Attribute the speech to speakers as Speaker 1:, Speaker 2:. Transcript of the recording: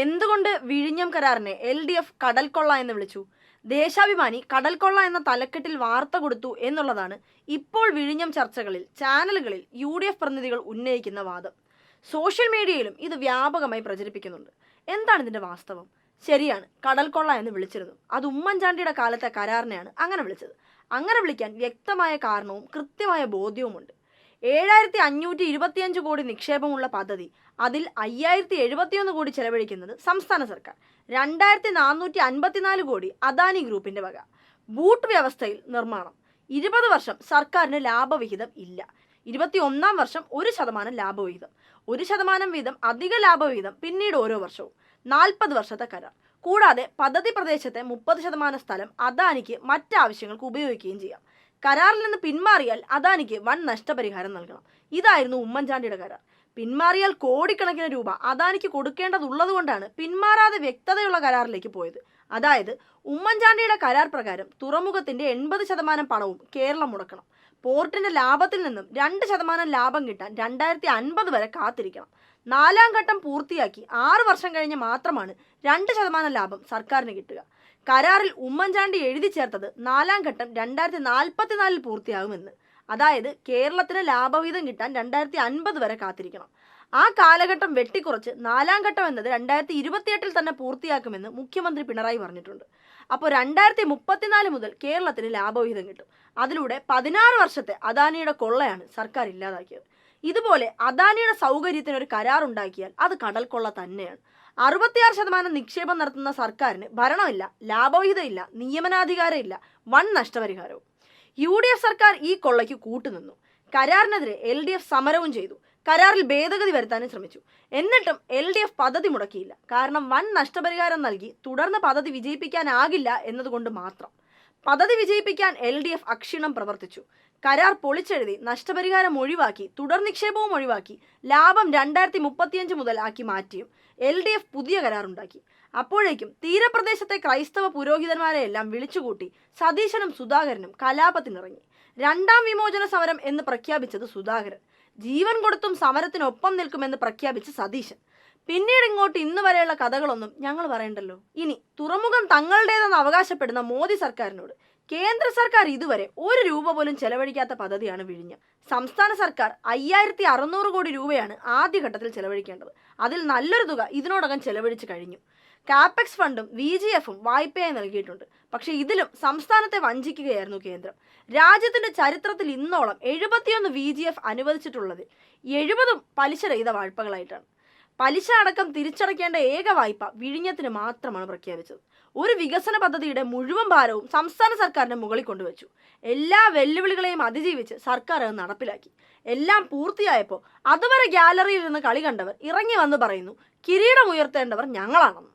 Speaker 1: എന്തുകൊണ്ട് വിഴിഞ്ഞം കരാറിനെ LDF കടൽക്കൊള്ള എന്ന് വിളിച്ചു? ദേശാഭിമാനി കടൽക്കൊള്ള എന്ന തലക്കെട്ടിൽ വാർത്ത കൊടുത്തു എന്നുള്ളതാണ് ഇപ്പോൾ വിഴിഞ്ഞം ചർച്ചകളിൽ ചാനലുകളിൽ UDF പ്രതിനിധികൾ ഉന്നയിക്കുന്ന വാദം. സോഷ്യൽ മീഡിയയിലും ഇത് വ്യാപകമായി പ്രചരിപ്പിക്കുന്നുണ്ട്. എന്താണ് ഇതിന്റെ വാസ്തവം? ശരിയാണ്, കടൽക്കൊള്ള എന്ന് വിളിച്ചിരുന്നു. അത് ഉമ്മൻചാണ്ടിയുടെ കാലത്തെ കരാറിനെയാണ് അങ്ങനെ വിളിച്ചത്. അങ്ങനെ വിളിക്കാൻ വ്യക്തമായ കാരണവും കൃത്യമായ ബോധ്യവുമുണ്ട്. 7525 കോടി നിക്ഷേപമുള്ള പദ്ധതി, അതിൽ 5071 കോടി ചെലവഴിക്കുന്നത് സംസ്ഥാന സർക്കാർ, 2454 കോടി അദാനി ഗ്രൂപ്പിന്റെ വക. ബൂട്ട് വ്യവസ്ഥയിൽ നിർമ്മാണം. 20 വർഷം സർക്കാരിന് ലാഭവിഹിതം ഇല്ല. 21ാം വർഷം 1% ലാഭവിഹിതം, 1% വീതം അധിക ലാഭവിഹിതം പിന്നീട് ഓരോ വർഷവും. 40 വർഷത്തെ കരാർ. കൂടാതെ പദ്ധതി പ്രദേശത്തെ 30% സ്ഥലം അദാനിക്ക് മറ്റാവശ്യങ്ങൾക്ക് ഉപയോഗിക്കുകയും ചെയ്യാം. കരാറിൽ നിന്ന് പിന്മാറിയാൽ അദാനിക്ക് വൻ നഷ്ടപരിഹാരം നൽകണം. ഇതായിരുന്നു ഉമ്മൻചാണ്ടിയുടെ കരാർ. പിന്മാറിയാൽ കോടിക്കണക്കിന് രൂപ അദാനിക്ക് കൊടുക്കേണ്ടതുള്ളതുകൊണ്ടാണ് പിന്മാറാതെ വ്യക്തതയുള്ള കരാറിലേക്ക് പോയത്. അതായത് ഉമ്മൻചാണ്ടിയുടെ കരാർ പ്രകാരം തുറമുഖത്തിന്റെ 80% പണവും കേരളം മുടക്കണം. പോർട്ടിന്റെ ലാഭത്തിൽ നിന്നും 2% ലാഭം കിട്ടാൻ 2050 വരെ കാത്തിരിക്കണം. 4ാം ഘട്ടം പൂർത്തിയാക്കി 6 വർഷം കഴിഞ്ഞ് മാത്രമാണ് 2% ലാഭം സർക്കാരിന് കിട്ടുക. കരാറിൽ ഉമ്മൻചാണ്ടി എഴുതി ചേർത്തത് 4ാം ഘട്ടം 2044 പൂർത്തിയാകുമെന്ന്. അതായത് കേരളത്തിന് ലാഭവിഹിതം കിട്ടാൻ 2050 വരെ കാത്തിരിക്കണം. ആ കാലഘട്ടം വെട്ടിക്കുറച്ച് 4ാം ഘട്ടം എന്നത് 2028 തന്നെ പൂർത്തിയാക്കുമെന്ന് മുഖ്യമന്ത്രി പിണറായി പറഞ്ഞിട്ടുണ്ട്. അപ്പോൾ 2034 മുതൽ കേരളത്തിന് ലാഭവിഹിതം കിട്ടും. അതിലൂടെ 16 വർഷത്തെ അദാനിയുടെ കൊള്ളയാണ് സർക്കാർ ഇല്ലാതാക്കിയത്. ഇതുപോലെ അദാനിയുടെ സൗകര്യത്തിന് ഒരു കരാർ ഉണ്ടാക്കിയാൽ അത് കടൽക്കൊള്ള തന്നെയാണ്. 66% നിക്ഷേപം നടത്തുന്ന സർക്കാരിന് ഭരണമില്ല, ലാഭവിഹിതമില്ല, നിയമനാധികാരമില്ല, വൻ നഷ്ടപരിഹാരവും. UDF സർക്കാർ ഈ കൊള്ളയ്ക്ക് കൂട്ടുനിന്നു. കരാറിനെതിരെ LDF സമരവും ചെയ്തു. കരാറിൽ ഭേദഗതി വരുത്താനും ശ്രമിച്ചു. എന്നിട്ടും LDF പദ്ധതി മുടക്കിയില്ല. കാരണം വൻ നഷ്ടപരിഹാരം നൽകി തുടർന്ന് പദ്ധതി വിജയിപ്പിക്കാനാകില്ല എന്നതുകൊണ്ട് മാത്രം. പദ്ധതി വിജയിപ്പിക്കാൻ LDF അക്ഷീണം പ്രവർത്തിച്ചു. കരാർ പൊളിച്ചെഴുതി നഷ്ടപരിഹാരം ഒഴിവാക്കി, തുടർ നിക്ഷേപവും ഒഴിവാക്കി, ലാഭം 2035 മുതൽ ആക്കി മാറ്റിയും LDF പുതിയ കരാറുണ്ടാക്കി. അപ്പോഴേക്കും തീരപ്രദേശത്തെ ക്രൈസ്തവ പുരോഹിതന്മാരെയെല്ലാം വിളിച്ചുകൂട്ടി സതീശനും സുധാകരനും കലാപത്തിനിറങ്ങി. 2ാം വിമോചന സമരം എന്ന് പ്രഖ്യാപിച്ചത് സുധാകരൻ. ജീവൻ കൊടുത്തും സമരത്തിനൊപ്പം നിൽക്കുമെന്ന് പ്രഖ്യാപിച്ച സതീശൻ. പിന്നീട് ഇങ്ങോട്ട് ഇന്ന് വരെയുള്ള കഥകളൊന്നും ഞങ്ങൾ പറയണ്ടല്ലോ. ഇനി തുറമുഖം തങ്ങളുടേതെന്ന് അവകാശപ്പെടുന്ന മോദി സർക്കാരിനോട് കേന്ദ്ര സർക്കാർ ഇതുവരെ 1 രൂപ പോലും ചെലവഴിക്കാത്ത പദ്ധതിയാണ് വിഴിഞ്ഞം. സംസ്ഥാന സർക്കാർ 5600 കോടി രൂപയാണ് ആദ്യഘട്ടത്തിൽ ചെലവഴിക്കേണ്ടത്. അതിൽ നല്ലൊരു തുക ഇതിനോടകം ചെലവഴിച്ചു കഴിഞ്ഞു. കാപ്പെക്സ് ഫണ്ടും VGFും വായ്പയായി നൽകിയിട്ടുണ്ട്. പക്ഷേ ഇതിലും സംസ്ഥാനത്തെ വഞ്ചിക്കുകയായിരുന്നു കേന്ദ്രം. രാജ്യത്തിന്റെ ചരിത്രത്തിൽ ഇന്നോളം 71 VGF അനുവദിച്ചിട്ടുള്ളതിൽ 70ഉം പലിശരഹിത വായ്പകളായിട്ടാണ്. പലിശ അടക്കം തിരിച്ചടയ്ക്കേണ്ട ഏക വായ്പ വിഴിഞ്ഞത്തിന് മാത്രമാണ് പ്രഖ്യാപിച്ചത്. ഒരു വികസന പദ്ധതിയുടെ മുഴുവൻ ഭാരവും സംസ്ഥാന സർക്കാരിന്റെ മുകളിൽ കൊണ്ടുവച്ചു. എല്ലാ വെല്ലുവിളികളെയും അതിജീവിച്ച് സർക്കാർ അത് നടപ്പിലാക്കി. എല്ലാം പൂർത്തിയായപ്പോൾ അതുവരെ ഗാലറിയിൽ നിന്ന് കളി കണ്ടവർ ഇറങ്ങി വന്ന് പറയുന്നു, കിരീടം ഉയർത്തേണ്ടവർ ഞങ്ങളാണെന്ന്.